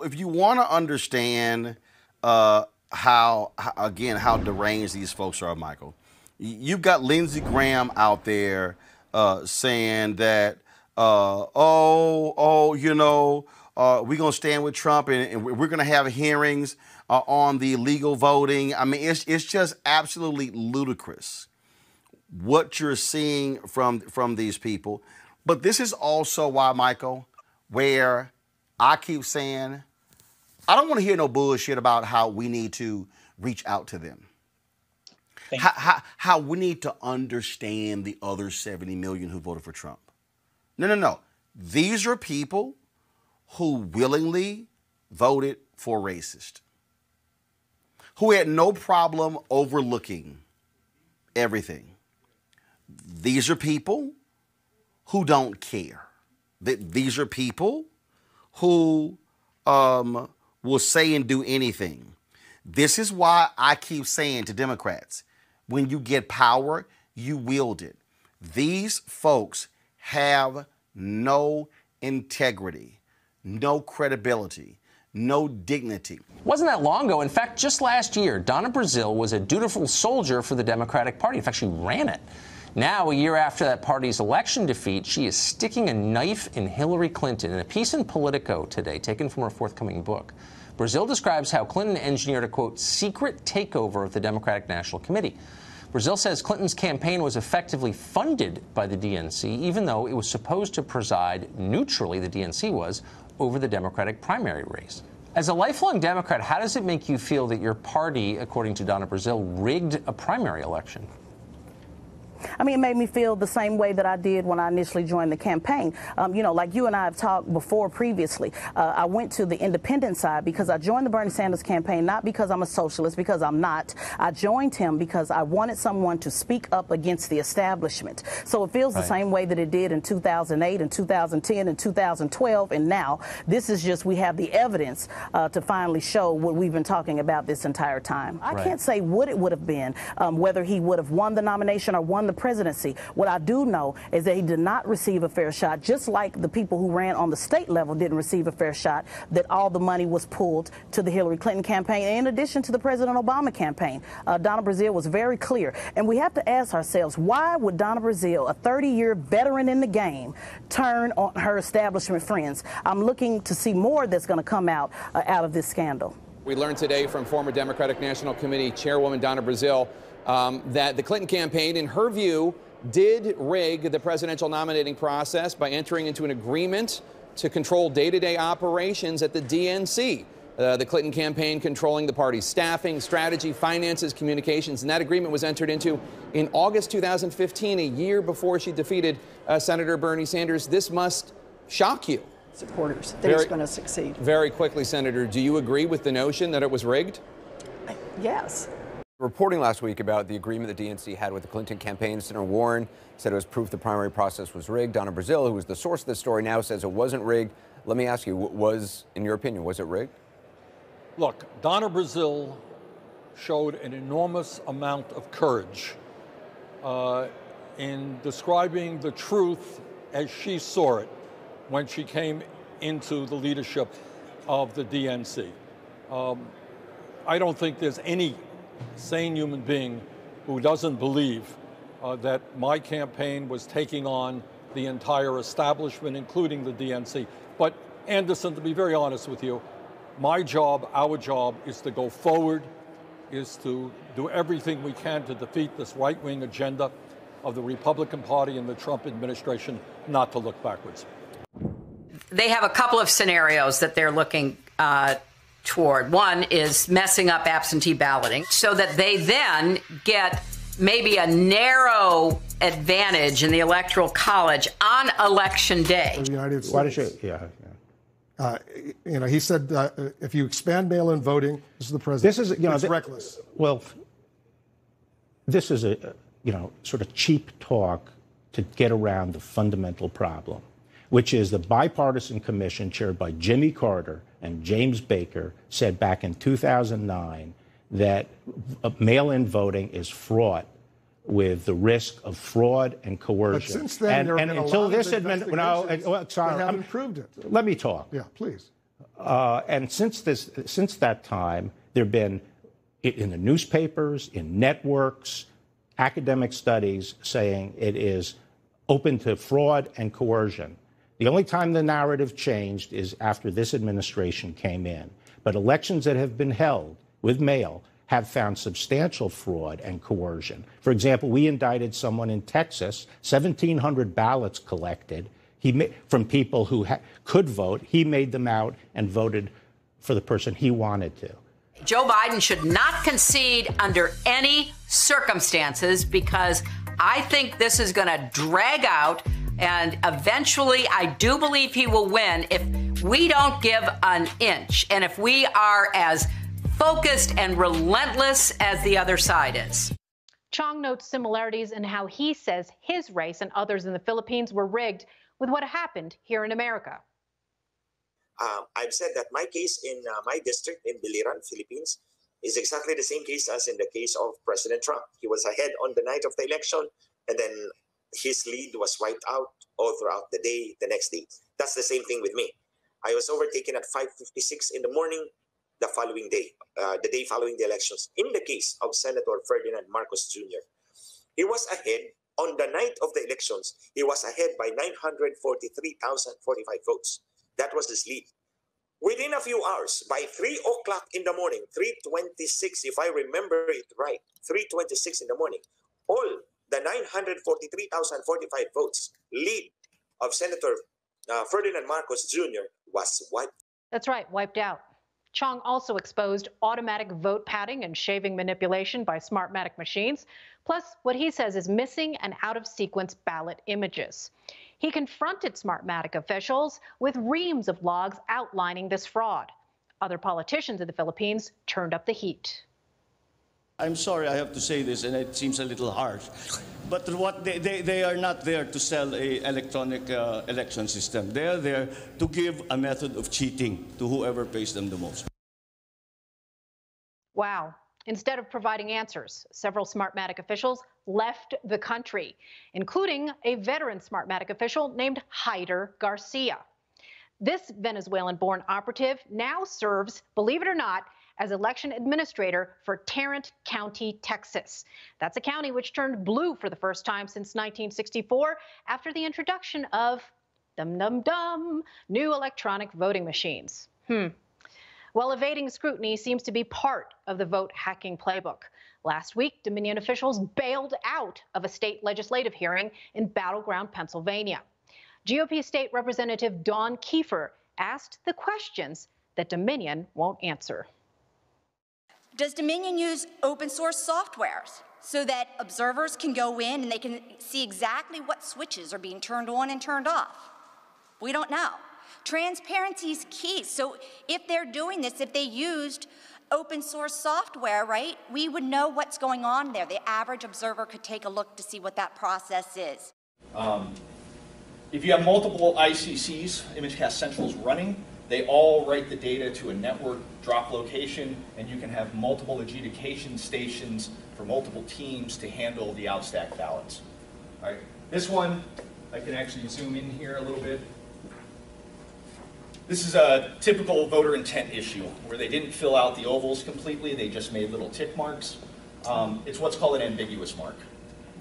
if you want to understand how deranged these folks are, Michael, you've got Lindsey Graham out there saying that, we're going to stand with Trump and we're going to have hearings on the illegal voting. I mean, it's just absolutely ludicrous what you're seeing from these people. But this is also why, Michael, where I keep saying, I don't want to hear no bullshit about how we need to reach out to them. How we need to understand the other 70 million who voted for Trump. No. These are people who willingly voted for a racist, who had no problem overlooking everything. These are people who don't care. These are people who will say and do anything. This is why I keep saying to Democrats, when you get power, you wield it. These folks have no integrity, no credibility, no dignity. Wasn't that long ago. In fact, just last year, Donna Brazile was a dutiful soldier for the Democratic Party. In fact, she ran it. Now, a year after that party's election defeat, she is sticking a knife in Hillary Clinton. In a piece in Politico today, taken from her forthcoming book, Brazile describes how Clinton engineered a, quote, secret takeover of the Democratic National Committee. Brazile says Clinton's campaign was effectively funded by the DNC, even though it was supposed to preside neutrally, the DNC was, over the Democratic primary race. As a lifelong Democrat, how does it make you feel that your party, according to Donna Brazile, rigged a primary election? I mean, it made me feel the same way that I did when I initially joined the campaign. Like you and I have talked before previously, I went to the independent side because I joined the Bernie Sanders campaign, not because I'm a socialist, because I'm not. I joined him because I wanted someone to speak up against the establishment. So it feels the same way that it did in 2008 and 2010 and 2012. And now this is just, we have the evidence to finally show what we've been talking about this entire time. I can't say what it would have been, whether he would have won the nomination or won the presidency. What I do know is that he did not receive a fair shot, just like the people who ran on the state level didn't receive a fair shot, that all the money was pulled to the Hillary Clinton campaign, in addition to the President Obama campaign. Donna Brazile was very clear. And we have to ask ourselves, why would Donna Brazile, a 30-year veteran in the game, turn on her establishment friends? I'm looking to see more that's going to come out of this scandal. We learned today from former Democratic National Committee Chairwoman Donna Brazile that the Clinton campaign, in her view, did rig the presidential nominating process by entering into an agreement to control day-to-day operations at the DNC. The Clinton campaign controlling the party's staffing, strategy, finances, communications, and that agreement was entered into in August 2015, a year before she defeated Senator Bernie Sanders. This must shock you. Supporters that he's going to succeed. Very quickly, Senator, do you agree with the notion that it was rigged? Yes. Reporting last week about the agreement the DNC had with the Clinton campaign, Senator Warren said it was proof the primary process was rigged. Donna Brazile, who was the source of this story, now says it wasn't rigged. Let me ask you, in your opinion, was it rigged? Look, Donna Brazile showed an enormous amount of courage in describing the truth as she saw it when she came into the leadership of the DNC. I don't think there's any sane human being who doesn't believe that my campaign was taking on the entire establishment, including the DNC. But Anderson, to be very honest with you, my job, our job, is to go forward, is to do everything we can to defeat this right-wing agenda of the Republican Party and the Trump administration, not to look backwards. They have a couple of scenarios that they're looking toward. One is messing up absentee balloting so that they then get maybe a narrow advantage in the Electoral College on Election Day. The United States. He said if you expand mail-in voting, this is the president. It's reckless. Well, this is a sort of cheap talk to get around the fundamental problem, which is the bipartisan commission chaired by Jimmy Carter and James Baker said back in 2009 that mail-in voting is fraught with the risk of fraud and coercion. But since then, and until this administration, they haven't proved it. Let me talk. Yeah, please. And since that time, there have been, in the newspapers, in networks, academic studies saying it is open to fraud and coercion. The only time the narrative changed is after this administration came in. But elections that have been held with mail have found substantial fraud and coercion. For example, we indicted someone in Texas, 1,700 ballots collected from people who could vote. He made them out and voted for the person he wanted to. Joe Biden should not concede under any circumstances, because I think this is going to drag out, and eventually I do believe he will win if we don't give an inch and if we are as focused and relentless as the other side is. Chong notes similarities in how he says his race and others in the Philippines were rigged with what happened here in America. I've said that my case in my district in Biliran, Philippines, is exactly the same case as in the case of President Trump. He was ahead on the night of the election, and then his lead was wiped out all throughout the day, the next day. That's the same thing with me. I was overtaken at 5:56 in the morning the following day, the day following the elections. In the case of Senator Ferdinand Marcos Jr., he was ahead on the night of the elections. He was ahead by 943,045 votes. That was his lead. Within a few hours, by 3 o'clock in the morning, 3:26, if I remember it right, 3:26 in the morning, all the 943,045 votes lead of Senator Ferdinand Marcos Jr. was wiped. That's right, wiped out. Chong also exposed automatic vote padding and shaving manipulation by Smartmatic machines, plus what he says is missing and out-of-sequence ballot images. He confronted Smartmatic officials with reams of logs outlining this fraud. Other politicians in the Philippines turned up the heat. I'm sorry I have to say this, and it seems a little harsh, but what they are not there to sell an electronic election system. They are there to give a method of cheating to whoever pays them the most. Wow. Instead of providing answers, several Smartmatic officials left the country, including a veteran Smartmatic official named Hyder Garcia. This Venezuelan-born operative now serves, believe it or not, as election administrator for Tarrant County, Texas. That's a county which turned blue for the first time since 1964 after the introduction of new electronic voting machines. Well, evading scrutiny seems to be part of the vote hacking playbook. Last week, Dominion officials bailed out of a state legislative hearing in battleground Pennsylvania. GOP State Representative Dawn Kiefer asked the questions that Dominion won't answer. Does Dominion use open source softwares so that observers can go in and they can see exactly what switches are being turned on and turned off? We don't know. Transparency is key. So if they're doing this, if they used open source software, right, we would know what's going on there. The average observer could take a look to see what that process is. If you have multiple ICCs, ImageCast Centrals running, they all write the data to a network drop location, and you can have multiple adjudication stations for multiple teams to handle the outstack ballots. All right, this one, I can actually zoom in here a little bit. This is a typical voter intent issue where they didn't fill out the ovals completely, they just made little tick marks. It's what's called an ambiguous mark.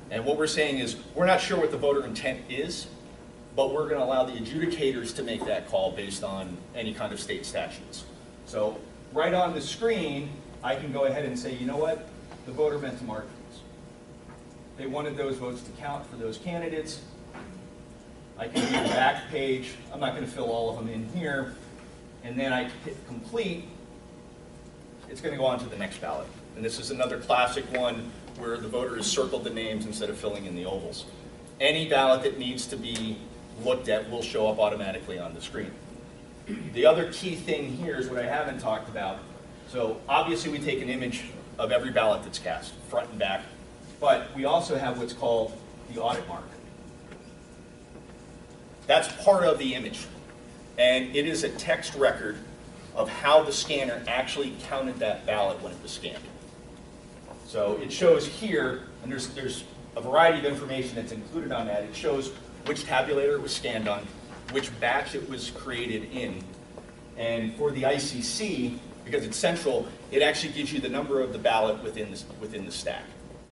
And what we're saying is, we're not sure what the voter intent is, but we're going to allow the adjudicators to make that call based on any kind of state statutes. So right on the screen, I can go ahead and say, you know what, the voter meant to mark these. They wanted those votes to count for those candidates. I can do the back page. I'm not going to fill all of them in here. And then I hit complete. It's going to go on to the next ballot. And this is another classic one where the voter has circled the names instead of filling in the ovals. Any ballot that needs to be looked at will show up automatically on the screen. The other key thing here is what I haven't talked about. So obviously we take an image of every ballot that's cast, front and back, but we also have what's called the audit mark. That's part of the image, and it is a text record of how the scanner actually counted that ballot when it was scanned. So it shows here, and there's a variety of information that's included on that. It shows which tabulator it was scanned on, which batch it was created in, And for the ICC, because it's central, it actually gives you the number of the ballot within the stack.